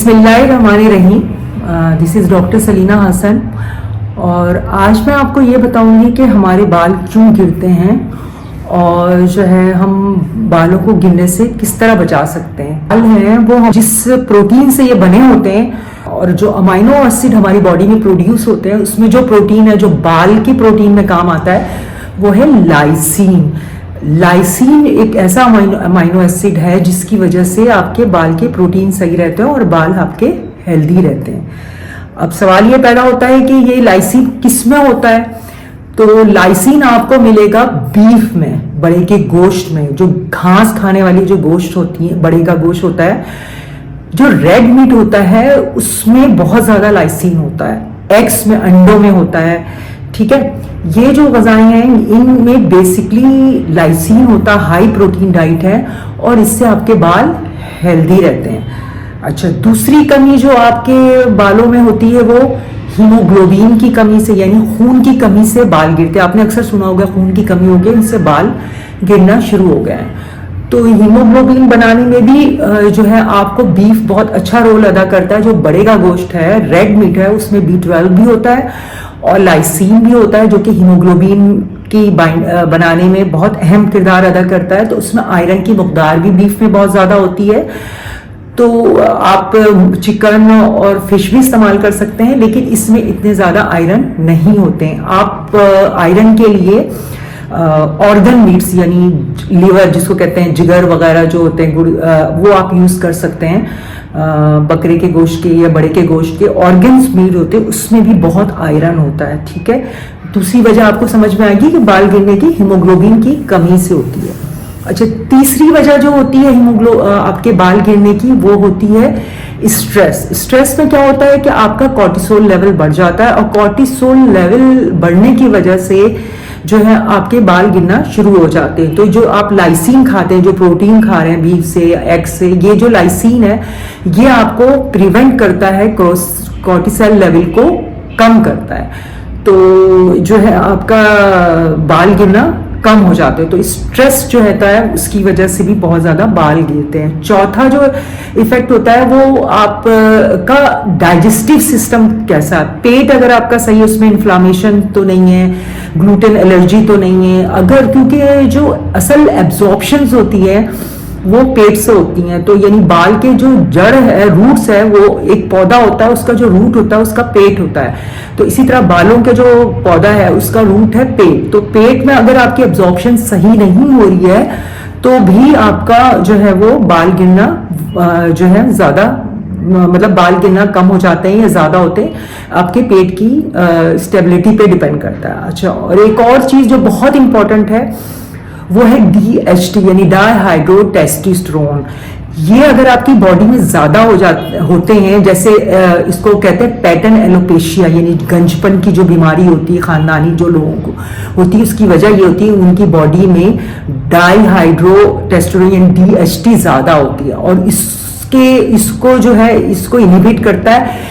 बिस्मिल्लाहिर्रहमानिर्रहीम। This is doctor Salina Hasan और आज मैं आपको ये बताऊंगी कि हमारे बाल क्यों गिरते हैं और जो है हम बालों को गिरने से किस तरह बचा सकते हैं। बाल हैं वो जिस प्रोटीन से ये बने होते हैं और जो अमाइनो एसिड हमारी बॉडी में प्रोड्यूस होते हैं उसमें जो प्रोटीन है जो बाल की प्रोटीन में काम आता है वो है लाइसीन। लाइसीन एक ऐसा अमाइनो एसिड है जिसकी वजह से आपके बाल के प्रोटीन सही रहते हैं और बाल आपके हेल्दी रहते हैं। अब सवाल ये पैदा होता है कि ये लाइसीन किस में होता है, तो लाइसीन आपको मिलेगा बीफ में, बड़े के गोश्त में, जो घास खाने वाली जो गोश्त होती है, बड़े का गोश्त होता है, जो रेड मीट होता है उसमें बहुत ज्यादा लाइसीन होता है, एग्स में, अंडों में होता है। ठीक है, ये जो ग़िज़ाएं हैं इनमें बेसिकली लाइसीन होता, हाई प्रोटीन डाइट है और इससे आपके बाल हेल्दी रहते हैं। अच्छा, दूसरी कमी जो आपके बालों में होती है वो हीमोग्लोबिन की कमी से, यानी खून की कमी से बाल गिरते हैं। आपने अक्सर सुना होगा खून की कमी हो गई, इनसे बाल गिरना शुरू हो गए हैं। तो हीमोग्लोबिन बनाने में भी जो है आपको बीफ बहुत अच्छा रोल अदा करता है। जो बड़े का गोश्त है, रेड मीट है, उसमें B12 भी होता है और लाइसीन भी होता है जो कि हीमोग्लोबिन की बनाने में बहुत अहम किरदार अदा करता है। तो उसमें आयरन की मकदार भी बीफ में बहुत ज़्यादा होती है। तो आप चिकन और फिश भी इस्तेमाल कर सकते हैं, लेकिन इसमें इतने ज़्यादा आयरन नहीं होते हैं। आप आयरन के लिए ऑर्गन मीट्स यानी लीवर जिसको कहते हैं, जिगर वगैरह जो होते हैं, वो आप यूज़ कर सकते हैं। बकरे के गोश्त के या बड़े के गोश्त के ऑर्गन्स मीट होते हैं, उसमें भी बहुत आयरन होता है। ठीक है, दूसरी वजह आपको समझ में आएगी कि बाल गिरने की हीमोग्लोबिन की कमी से होती है। अच्छा, तीसरी वजह जो होती है आपके बाल गिरने की वो होती है स्ट्रेस। स्ट्रेस में क्या होता है कि आपका कॉर्टिसोल लेवल बढ़ जाता है और कॉर्टिसोल लेवल बढ़ने की वजह से जो है आपके बाल गिरना शुरू हो जाते हैं। तो जो आप लाइसीन खाते हैं, जो प्रोटीन खा रहे हैं बीफ से या एग से, ये जो लाइसीन है ये आपको प्रिवेंट करता है, कॉर्टिसोल लेवल को कम करता है। तो जो है आपका बाल गिरना कम हो जाते हैं। तो स्ट्रेस जो रहता है उसकी वजह से भी बहुत ज़्यादा बाल गिरते हैं। चौथा जो इफेक्ट होता है वो आपका डाइजेस्टिव सिस्टम कैसा, पेट अगर आपका सही है, उसमें इन्फ्लामेशन तो नहीं है, ग्लूटेन एलर्जी तो नहीं है, अगर क्योंकि जो असल एब्जॉर्प्शंस होती है वो पेट से होती हैं। तो यानी बाल के जो जड़ है, रूट्स है, वो एक पौधा होता है, उसका जो रूट होता है उसका पेट होता है। तो इसी तरह बालों के जो पौधा है उसका रूट है पेट। तो पेट में अगर आपकी एब्जॉर्प्शन सही नहीं हो रही है तो भी आपका जो है वो बाल गिरना जो है ज्यादा, मतलब बाल गिरना कम हो जाते हैं या ज्यादा होते हैं, आपके पेट की स्टेबिलिटी पे डिपेंड करता है। अच्छा, और एक और चीज जो बहुत इंपॉर्टेंट है वो है DHT यानी डाइहाइड्रो टेस्टोस्टेरोन। ये अगर आपकी बॉडी में ज्यादा होते हैं, जैसे इसको कहते हैं पैटर्न एलोपेशिया यानी गंजपन की जो बीमारी होती है खानदानी जो लोगों को होती है, उसकी वजह ये होती है उनकी बॉडी में डाइहाइड्रो टेस्टोस्टेरोन यानी DHT ज्यादा होती है और इसको जो है इसको इनहिबिट करता है।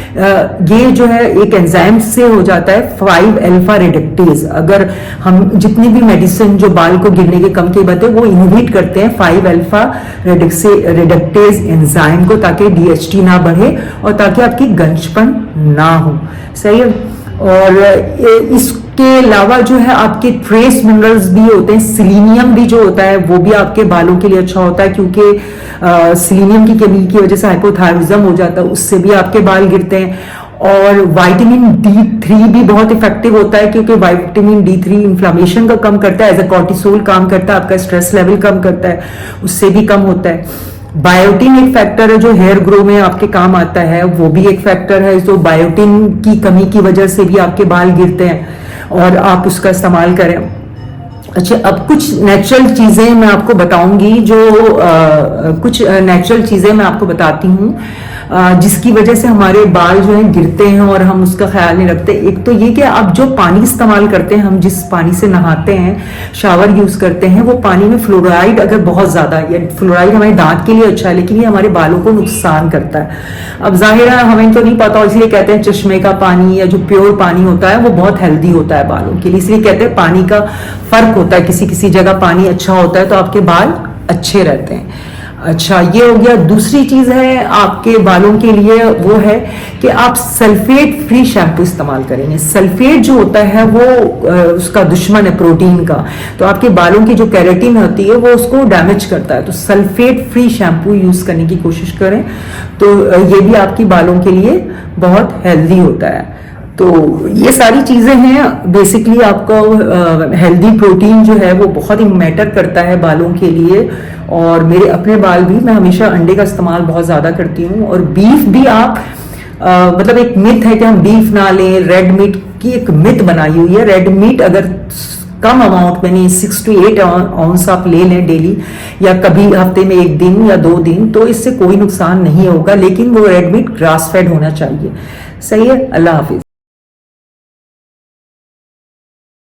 ये जो है एक एंजाइम से हो जाता है 5 अल्फा रेडक्टेज। अगर हम जितनी भी मेडिसिन जो बाल को गिरने के कम के बते वो इनहिबिट करते हैं 5 अल्फा रेडक्टेज एंजाइम को, ताकि DHT ना बढ़े और ताकि आपकी गंजपन ना हो। सही है। और इसके अलावा जो है आपके ट्रेस मिनरल्स भी होते हैं, सिलीनियम भी जो होता है वो भी आपके बालों के लिए अच्छा होता है, क्योंकि सिलीनियम की कमी की वजह से हाइपोथायराइडिज्म हो जाता है, उससे भी आपके बाल गिरते हैं। और विटामिन D3 भी बहुत इफेक्टिव होता है, क्योंकि विटामिन D3 इन्फ्लामेशन का कम करता है, एज अ कॉर्टिसोल काम करता है, आपका स्ट्रेस लेवल कम करता है, उससे भी कम होता है। बायोटिन एक फैक्टर है जो हेयर ग्रो में आपके काम आता है, वो भी एक फैक्टर है। तो बायोटिन की कमी की वजह से भी आपके बाल गिरते हैं और आप उसका इस्तेमाल करें। अच्छा, अब कुछ नेचुरल चीजें मैं आपको बताऊंगी, जो कुछ नेचुरल चीजें मैं आपको बताती हूँ जिसकी वजह से हमारे बाल जो है गिरते हैं और हम उसका ख्याल नहीं रखते। एक तो ये कि आप जो पानी इस्तेमाल करते हैं, हम जिस पानी से नहाते हैं, शावर यूज करते हैं, वो पानी में फ्लोराइड अगर बहुत ज्यादा है, फ्लोराइड हमारे दांत के लिए अच्छा है लेकिन ये हमारे बालों को नुकसान करता है। अब जाहिर है हमें तो नहीं पता, इसलिए कहते हैं चश्मे का पानी या जो प्योर पानी होता है वो बहुत हेल्दी होता है बालों के लिए, इसलिए कहते हैं पानी का फर्क होता है, किसी किसी जगह पानी अच्छा होता है तो आपके बाल अच्छे रहते हैं। अच्छा, ये हो गया। दूसरी चीज है आपके बालों के लिए, वो है कि आप सल्फेट फ्री शैम्पू इस्तेमाल करेंगे। सल्फेट जो होता है वो उसका दुश्मन है प्रोटीन का, तो आपके बालों की जो केराटिन होती है वो उसको डैमेज करता है। तो सल्फेट फ्री शैम्पू यूज करने की कोशिश करें, तो ये भी आपकी बालों के लिए बहुत हेल्दी होता है। तो ये सारी चीजें हैं। बेसिकली आपका हेल्दी प्रोटीन जो है वो बहुत ही मैटर करता है बालों के लिए। और मेरे अपने बाल भी, मैं हमेशा अंडे का इस्तेमाल बहुत ज्यादा करती हूँ। और बीफ भी आप मतलब एक मिथ है कि हम बीफ ना लें, रेड मीट की एक मिथ बनाई हुई है। रेड मीट अगर कम अमाउंट में नहीं, 6 to 8 आउंस आप ले लें डेली, या कभी हफ्ते में 1 दिन या 2 दिन, तो इससे कोई नुकसान नहीं होगा। लेकिन वो रेड मीट ग्रास फेड होना चाहिए। सही है। अल्लाह हाफिज।